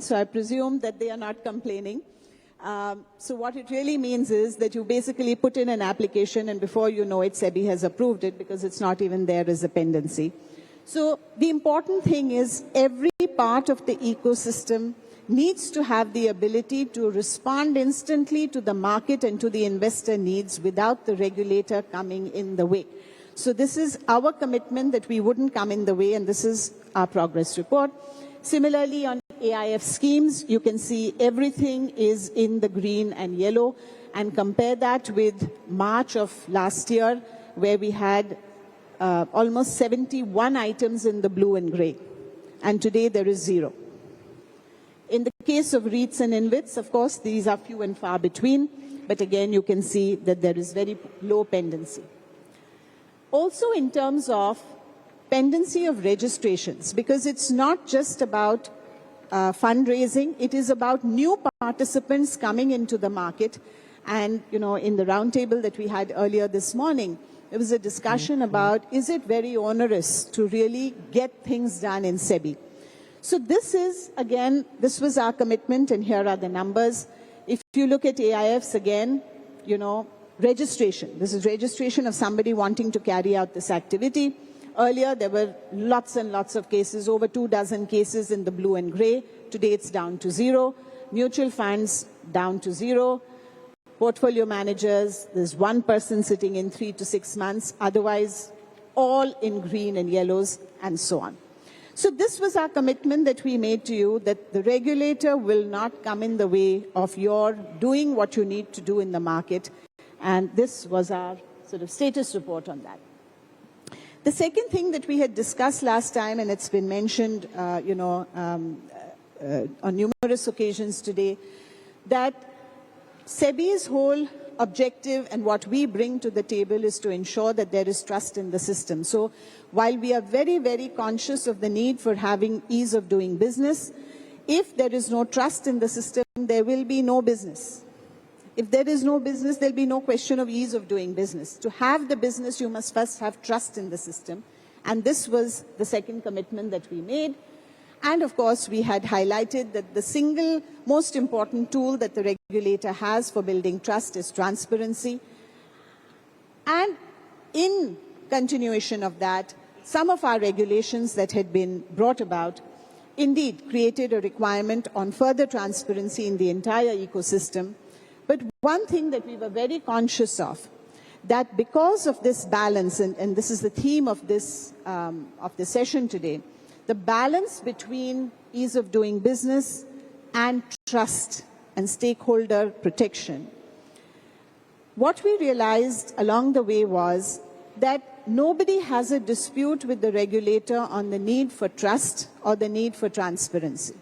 so I presume that they are not complaining. So what it really means is that you basically put in an application and before you know it, SEBI has approved it because it's not even there as a pendency. So the important thing is every part of the ecosystem needs to have the ability to respond instantly to the market and to the investor needs without the regulator coming in the way. So this is our commitment that we wouldn't come in the way, and this is our progress report. Similarly, on AIF schemes, you can see everything is in the green and yellow, and compare that with March of last year, where we had almost 71 items in the blue and gray, and today there is 0. In the case of REITs and InvITs, of course, these are few and far between, but again, you can see that there is very low pendency. Also in terms of pendency of registrations, because it's not just about fundraising, it is about new participants coming into the market. And, you know, in the roundtable that we had earlier this morning, there was a discussion about, is it very onerous to really get things done in SEBI? So this is, again, this was our commitment, and here are the numbers. If you look at AIFs again, you know, registration. This is registration of somebody wanting to carry out this activity. Earlier, there were lots and lots of cases, over 24 cases in the blue and gray. Today, it's down to 0. Mutual funds, down to 0. Portfolio managers, there's one person sitting in 3 to 6 months. Otherwise, all in green and yellows, and so on. So this was our commitment that we made to you, that the regulator will not come in the way of your doing what you need to do in the market. And this was our sort of status report on that. The second thing that we had discussed last time, and it's been mentioned, on numerous occasions today, that SEBI's whole objective and what we bring to the table is to ensure that there is trust in the system. So while we are very, very conscious of the need for having ease of doing business, if there is no trust in the system, there will be no business. If there is no business, there'll be no question of ease of doing business. To have the business, you must first have trust in the system. And this was the second commitment that we made. And of course, we had highlighted that the single most important tool that the regulator has for building trust is transparency. And in continuation of that, some of our regulations that had been brought about indeed created a requirement on further transparency in the entire ecosystem. But one thing that we were very conscious of, that because of this balance, and this is the theme of this session today, the balance between ease of doing business and trust and stakeholder protection. What we realized along the way was that nobody has a dispute with the regulator on the need for trust or the need for transparency.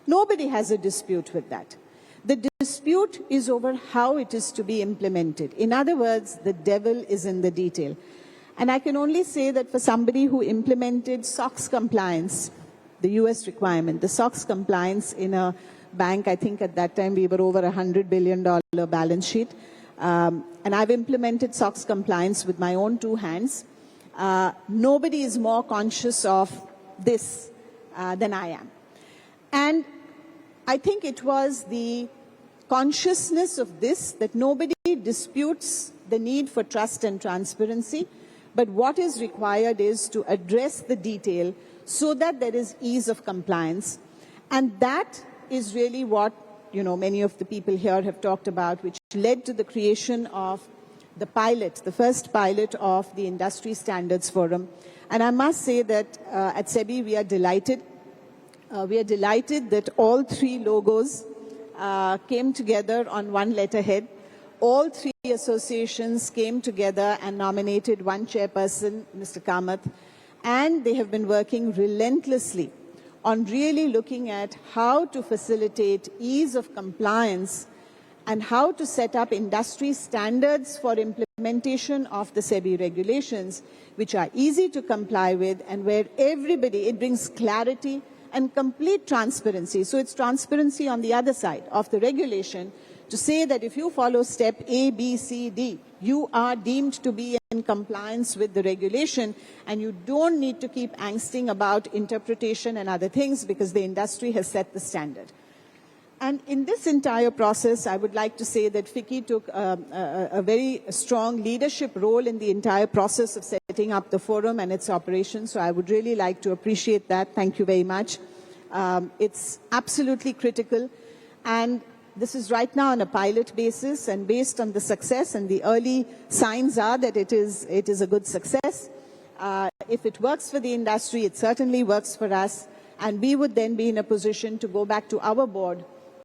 Nobody has a dispute with that. The dispute is over how it is to be implemented. In other words, the devil is in the detail. And I can only say that for somebody who implemented SOX compliance, the US requirement, the SOX compliance in a bank, I think at that time we were over $100 billion balance sheet. And I've implemented SOX compliance with my own 2 hands. Nobody is more conscious of this than I am. And I think it was the consciousness of this that nobody disputes the need for trust and transparency, but what is required is to address the detail so that there is ease of compliance. And that is really what, you know, many of the people here have talked about, which led to the creation of the pilot, the first pilot of the Industry Standards Forum. And I must say that at SEBI we are delighted. We are delighted that all 3 logos came together on one letterhead. All 3 associations came together and nominated one chairperson, Mr. Kamath, and they have been working relentlessly on really looking at how to facilitate ease of compliance and how to set up industry standards for implementation of the SEBI regulations, which are easy to comply with and where everybody, it brings clarity and complete transparency. So it's transparency on the other side of the regulation to say that if you follow step A, B, C, D, you are deemed to be in compliance with the regulation, and you don't need to keep angsting about interpretation and other things because the industry has set the standard. And in this entire process, I would like to say that FICCI took a very strong leadership role in the entire process of setting up the forum and its operations. So I would really like to appreciate that. Thank you very much. It's absolutely critical. And this is right now on a pilot basis, and based on the success, and the early signs are that it is a good success. If it works for the industry, it certainly works for us. And we would then be in a position to go back to our board